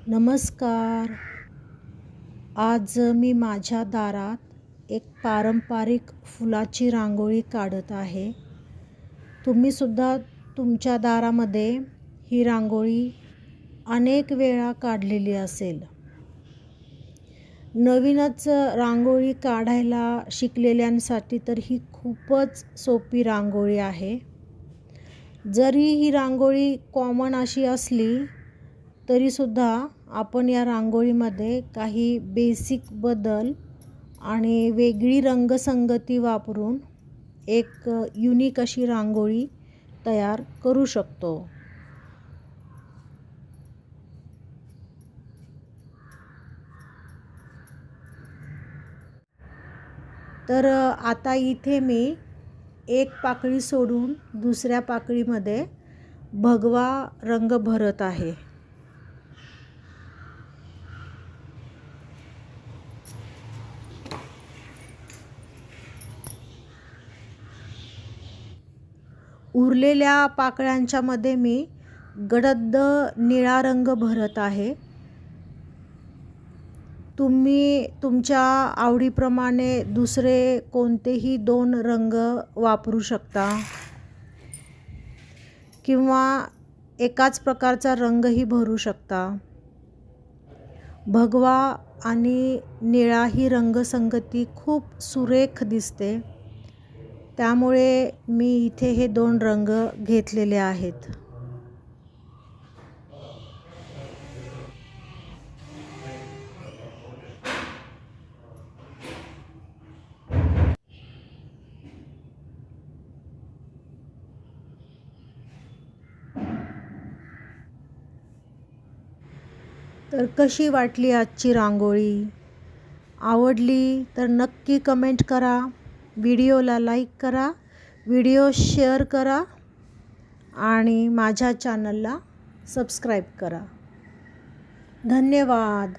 नमस्कार. आज मी माझ्या दारात एक पारंपरिक फुलाची रांगोळी काढत आहे. तुम्हीसुद्धा तुमच्या दारामध्ये ही रांगोळी अनेक वेळा काढलेली असेल. नवीनच रांगोळी काढायला शिकलेल्यांसाठी तर ही खूपच सोपी रांगोळी आहे. जरी ही रांगोळी कॉमन अशी असली तरीसुद्धा आपण या रांगोळीमध्ये काही बेसिक बदल आणि वेगळी रंगसंगती वापरून एक युनिक अशी रांगोळी तयार करू शकतो. तर आता इथे मी एक पाकळी सोडून दुसऱ्या पाकळीमध्ये भगवा रंग भरत आहे. उरलेल्या पाकळ्यांच्या मध्ये मी गडद निळा रंग भरत आहे. तुम्ही तुमच्या आवडीप्रमाणे दुसरे कोणतेही 2 रंग वापरू शकता किंवा एकाच प्रकारचा रंगही भरू शकता. भगवा आणि निळा ही रंगसंगती खूप सुरेख दिसते. त्यामुळे मी इथे हे 2 रंग घेतलेले आहेत. तर कशी वाटली आजची रांगोळी? आवडली तर नक्की कमेंट करा. व्हिडिओला लाईक करा, व्हिडिओ शेअर करा आणि माझ्या चॅनलला सबस्क्राईब करा. धन्यवाद.